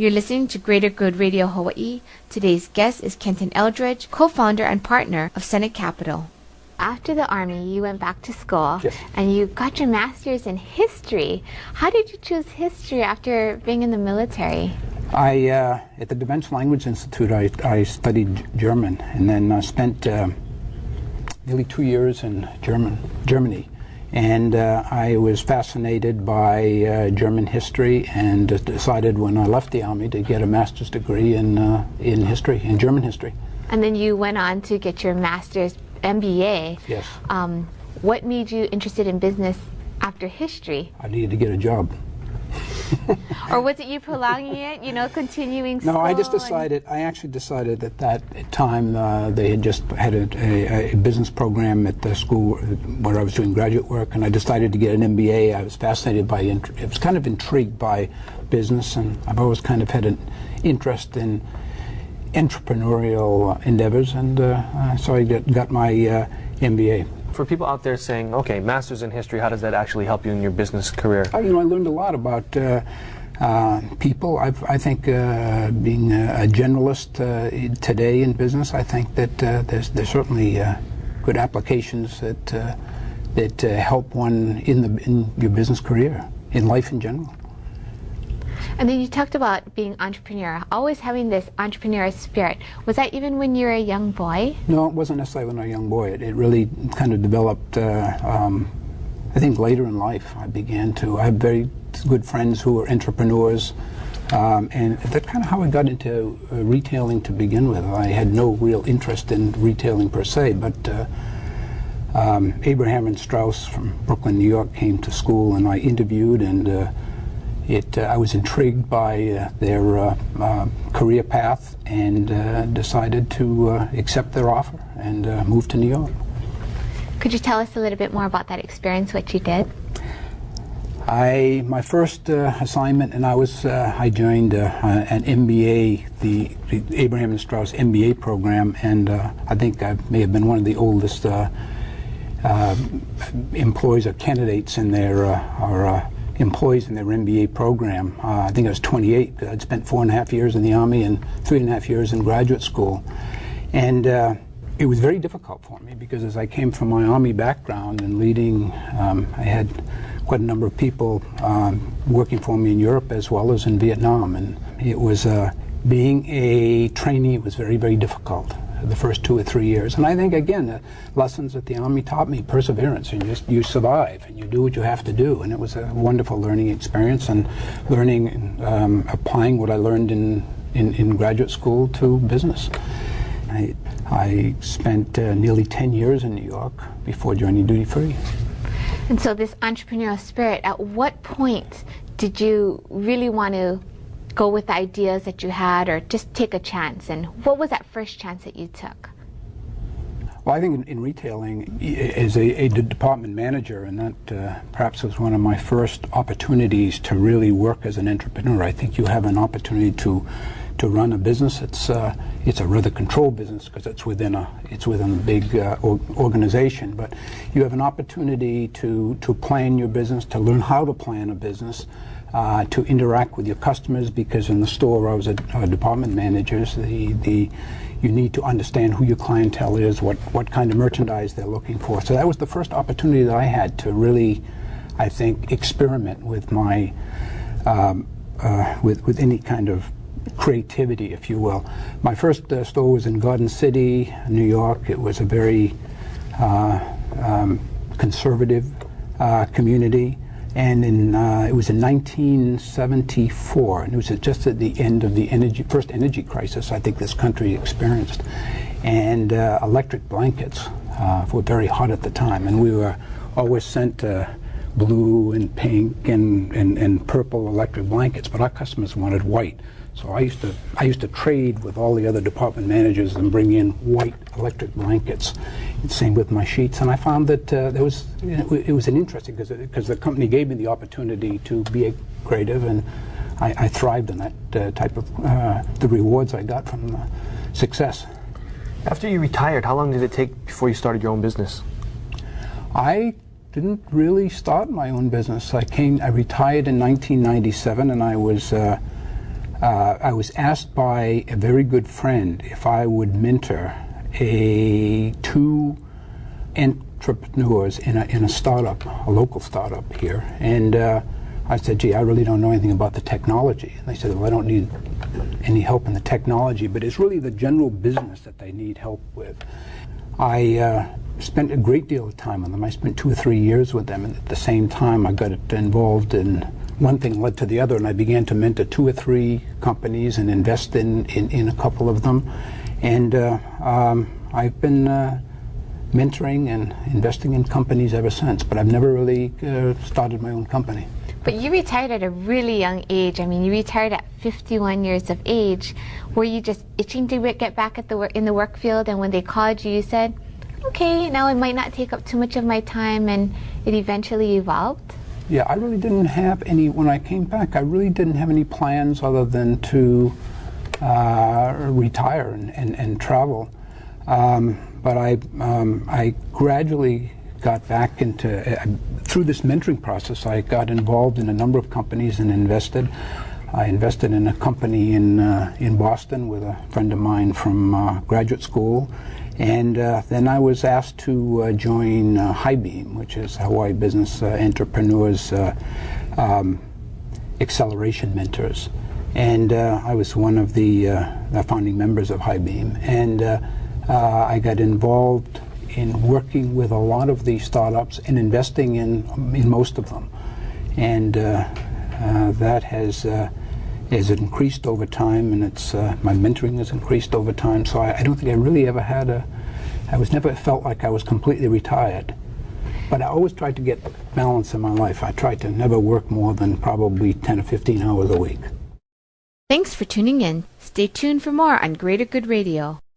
You're listening to Greater Good Radio Hawaii. Today's guest is Kenton Eldridge, co-founder and partner of Sennet Capital. After the Army, you went back to school, yes, and you got your master's in history. How did you choose history after being in the military? At the Defense Language Institute, I studied German, and then spent nearly 2 years in Germany. And I was fascinated by German history, and decided when I left the Army to get a master's degree in history, in German history. And then you went on to get your master's MBA. Yes. What made you interested in business after history? I needed to get a job. Or was it you prolonging it, continuing school? No, I actually decided at that time they had just had a business program at the school where I was doing graduate work, and I decided to get an MBA. I was fascinated by, I was kind of intrigued by business, and I've always kind of had an interest in entrepreneurial endeavors, and so I got my MBA. For people out there saying, okay, master's in history, how does that actually help you in your business career? I learned a lot about people. I think being a generalist today in business, I think that there's certainly good applications that help one in your business career, in life in general. And then you talked about being entrepreneur, always having this entrepreneurial spirit. Was that even when you were a young boy? No, it wasn't necessarily when I was a young boy. It really kind of developed, I think, later in life. I have very good friends who are entrepreneurs, and that's kind of how I got into retailing to begin with. I had no real interest in retailing per se, but Abraham and Strauss from Brooklyn, New York came to school, and I interviewed, and I was intrigued by their career path, and decided to accept their offer and move to New York. Could you tell us a little bit more about that experience, what you did? My first assignment, and I joined an MBA, the Abraham and Strauss MBA program, and I think I may have been one of the oldest employees or candidates in their employees in their MBA program. I think I was 28. I'd spent 4.5 years in the Army and 3.5 years in graduate school. And it was very difficult for me because as I came from my Army background and leading, I had quite a number of people working for me in Europe as well as in Vietnam. And it was, being a trainee was very, very difficult the first 2 or 3 years. And I think, again, the lessons that the Army taught me, perseverance, and you survive and you do what you have to do. And it was a wonderful learning experience, and learning, applying what I learned in graduate school to business. I spent nearly 10 years in New York before joining duty free. And so this entrepreneurial spirit, at what point did you really want to go with the ideas that you had, or just take a chance? And what was that first chance that you took? Well, I think in retailing, as a department manager, and that perhaps was one of my first opportunities to really work as an entrepreneur. I think you have an opportunity to run a business. It's a rather controlled business because it's within a big organization. But you have an opportunity to plan your business, to learn how to plan a business, to interact with your customers, because in the store I was a department manager. So you need to understand who your clientele is, what kind of merchandise they're looking for. So that was the first opportunity that I had to really, I think, experiment with my with any kind of creativity, if you will. My first store was in Garden City, New York. It was a very conservative community. And it was in 1974, and it was just at the end of the first energy crisis I think this country experienced. And electric blankets were very hot at the time, and we were always sent blue and pink and purple electric blankets, but our customers wanted white. So I used to trade with all the other department managers and bring in white electric blankets. Same with my sheets, and I found that it was an interesting, because the company gave me the opportunity to be creative, and I thrived in that type of the rewards I got from success. After you retired, how long did it take before you started your own business? I didn't really start my own business. I retired in 1997, and I was I was asked by a very good friend if I would mentor two entrepreneurs in a startup, a local startup here. And I said, gee, I really don't know anything about the technology. And they said, well, I don't need any help in the technology, but it's really the general business that they need help with. I spent a great deal of time with them. I spent 2 or 3 years with them, and at the same time I got involved in one thing led to the other, and I began to mentor 2 or 3 companies and invest in a couple of them. And I've been mentoring and investing in companies ever since, but I've never really started my own company. But you retired at a really young age. I mean, you retired at 51 years of age. Were you just itching to get back at in the work field, and when they called you, you said, okay, now it might not take up too much of my time, and it eventually evolved? Yeah, I really didn't have any, when I came back, I really didn't have any plans other than to retire and travel. But I gradually got back into, through this mentoring process, I got involved in a number of companies and invested. I invested in a company in Boston with a friend of mine from graduate school. And then I was asked to join HighBeam, which is Hawaii Business Entrepreneurs Acceleration Mentors. And I was one of the founding members of HighBeam. And I got involved in working with a lot of these startups and investing in most of them. And that has increased over time, and it's my mentoring has increased over time. So I don't think I really ever had never felt like I was completely retired. But I always tried to get balance in my life. I tried to never work more than probably 10 or 15 hours a week. Thanks for tuning in. Stay tuned for more on Greater Good Radio.